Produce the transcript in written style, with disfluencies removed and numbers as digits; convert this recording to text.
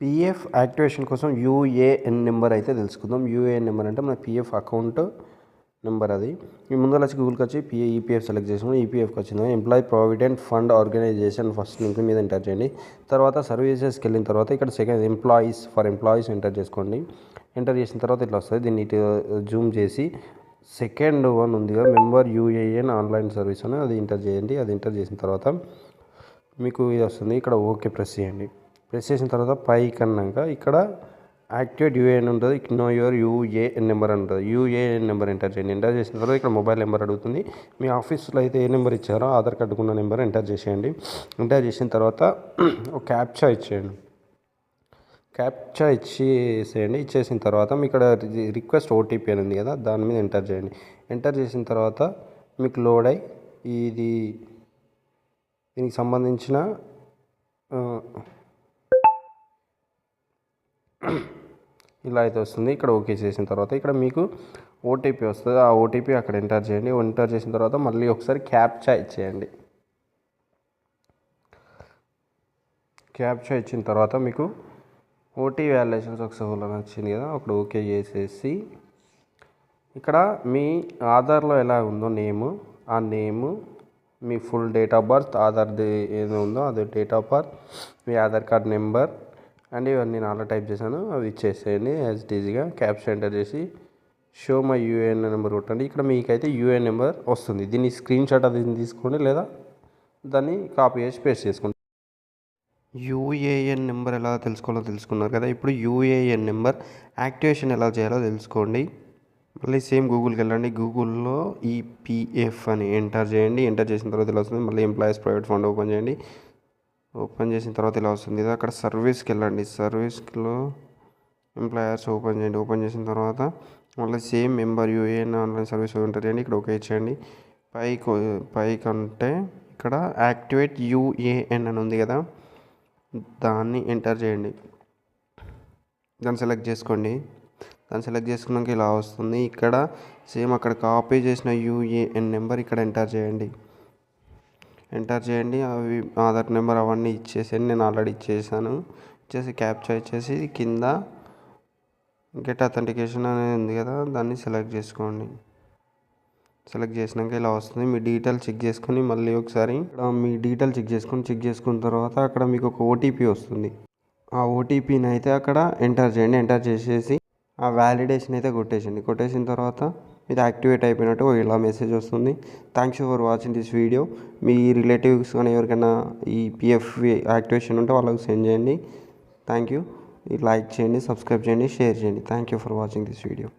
PF activation కోసం UAN number అయితే తెలుసుకుందాం. యూఏఎన్ నెంబర్ అంటే మన పీఎఫ్ అకౌంట్ నెంబర్. అది మీ ముందర వచ్చి గూగుల్కి వచ్చి ఈపీఎఫ్ సెలెక్ట్ చేసుకుని ఈపీఎఫ్కి వచ్చింది. Employee provident fund organisation first link మీద ఎంటర్ చేయండి. తర్వాత సర్వీసెస్కి వెళ్ళిన తర్వాత ఇక్కడ సెకండ్ ఎంప్లాయీస్ ఎంటర్ చేసుకోండి. ఎంటర్ చేసిన తర్వాత ఇట్లా వస్తుంది. దీన్ని జూమ్ చేసి సెకండ్ వన్ ఉంది కదా, మెంబర్ యూఏఎన్ ఆన్లైన్ సర్వీస్ అని అది ఎంటర్ చేయండి. అది ఎంటర్ చేసిన తర్వాత మీకు ఇది వస్తుంది. ఇక్కడ ఓకే ప్రెస్ చేయండి. ప్రెస్ చేసిన తర్వాత పైకి అన్నాక ఇక్కడ యాక్టివేట్ యూఏఎన్ ఉంటుంది. నో యువర్ యూఏఎన్ నెంబర్ అని ఉంటుంది. యూఏఎన్ నెంబర్ ఎంటర్ చేయండి. ఎంటర్ చేసిన తర్వాత ఇక్కడ మొబైల్ నెంబర్ అడుగుతుంది. మీ ఆఫీస్లో అయితే ఏ నెంబర్ ఇచ్చారో ఆధార్ కార్డుకున్న నెంబర్ ఎంటర్ చేసేయండి. ఎంటర్ చేసిన తర్వాత ఒక క్యాప్చా ఇచ్చేయండి. క్యాప్చా ఇచ్చేసేయండి. ఇచ్చేసిన తర్వాత మీ ఇక్కడ రిక్వెస్ట్ ఓటీపీ అని ఉంది కదా, దాని మీద ఎంటర్ చేయండి. ఎంటర్ చేసిన తర్వాత మీకు లోడ్ అయ్యి దీనికి సంబంధించిన ఇలా అయితే వస్తుంది. ఇక్కడ ఓకే చేసిన తర్వాత ఇక్కడ మీకు ఓటీపీ వస్తుంది. ఆ ఓటీపీ అక్కడ ఎంటర్ చేయండి. ఎంటర్ చేసిన తర్వాత మళ్ళీ ఒకసారి క్యాప్చా ఇచ్చేయండి. క్యాప్చా ఇచ్చిన తర్వాత మీకు ఓటీ వ్యాలిడేషన్ సక్సెస్ఫుల్ అని వచ్చింది కదా, అక్కడ ఓకే చేసేసి ఇక్కడ మీ ఆధార్లో ఎలా ఉందో ఆ నేము మీ ఫుల్ డేట్ ఆఫ్ బర్త్, ఆధార్ది ఏదో ఉందో అది date of birth, me Aadhaar card number and ఇవన్నీ నేను అలా టైప్ చేశాను, అవి ఇచ్చేసేయండి. యాజ్ ఇట్ ఈజీగా క్యాప్చా ఎంటర్ చేసి షో మై యూఏఎన్ నెంబర్ కొట్టండి. ఇక్కడ మీకైతే యూఏఎన్ నెంబర్ వస్తుంది. దీన్ని స్క్రీన్ షాట్ అది తీసుకోండి, లేదా దాన్ని కాపీ చేసి పేస్ట్ చేసుకోండి. యూఏఎన్ నెంబర్ ఎలా తెలుసుకోవాలో తెలుసుకున్నారు కదా. ఇప్పుడు యూఏఎన్ నెంబర్ యాక్టివేషన్ ఎలా చేయాలో తెలుసుకోండి. మళ్ళీ సేమ్ గూగుల్కి వెళ్ళండి. గూగుల్లో ఈపీఎఫ్ అని ఎంటర్ చేయండి. ఎంటర్ చేసిన తర్వాత ఇలా వస్తుంది. మళ్ళీ ఎంప్లాయీస్ ప్రైవేట్ ఫండ్ ఓపెన్ చేయండి. ఓపెన్ చేసిన తర్వాత ఇలా వస్తుంది కదా, అక్కడ సర్వీస్కి వెళ్ళండి. సర్వీస్లో ఎంప్లాయర్స్ ఓపెన్ చేయండి. ఓపెన్ చేసిన తర్వాత మళ్ళీ same member UAN online service enter చేయండి. ఇక్కడ ఓకే ఇచ్చేయండి. పైకి అంటే ఇక్కడ యాక్టివేట్ యూఏఎన్ అని ఉంది కదా, దాన్ని ఎంటర్ చేయండి. దాన్ని సెలెక్ట్ చేసుకోండి. దాన్ని సెలెక్ట్ చేసుకున్నాక ఇలా వస్తుంది. ఇక్కడ సేమ్ అక్కడ కాపీ చేసిన యూఏఎన్ నెంబర్ ఇక్కడ ఎంటర్ చేయండి. అవి ఆధార్ నెంబర్ అవన్నీ ఇచ్చేసేయండి. నేను ఆల్రెడీ ఇచ్చేసాను. ఇచ్చేసి క్యాప్చా ఇచ్చేసి కింద గెట్ అథెంటికేషన్ అనేది ఉంది కదా, దాన్ని సెలెక్ట్ చేసుకోండి. సెలెక్ట్ చేసినాక ఇలా వస్తుంది. మీ డీటెయిల్ చెక్ చేసుకొని మళ్ళీ ఒకసారి ఇక్కడ మీ డీటెయిల్ చెక్ చేసుకున్న తర్వాత అక్కడ మీకు ఒక ఓటీపీ వస్తుంది. ఆ ఓటీపీని అయితే అక్కడ ఎంటర్ చేయండి. ఎంటర్ చేసేసి ఆ వ్యాలిడేషన్ అయితే కొట్టేసిన తర్వాత ఇది యాక్టివేట్ అయిపోయినట్టు ఇలా మెసేజ్ వస్తుంది. Thanks for watching this video. Me relatives కానీ ఎవరికైనా ఈ పీఎఫ్ యాక్టివేషన్ ఉంటే వాళ్ళకి సెండ్ చేయండి. Thank you. లైక్ చేయండి, సబ్స్క్రైబ్ చేయండి, షేర్ చేయండి. Thank you for watching this video.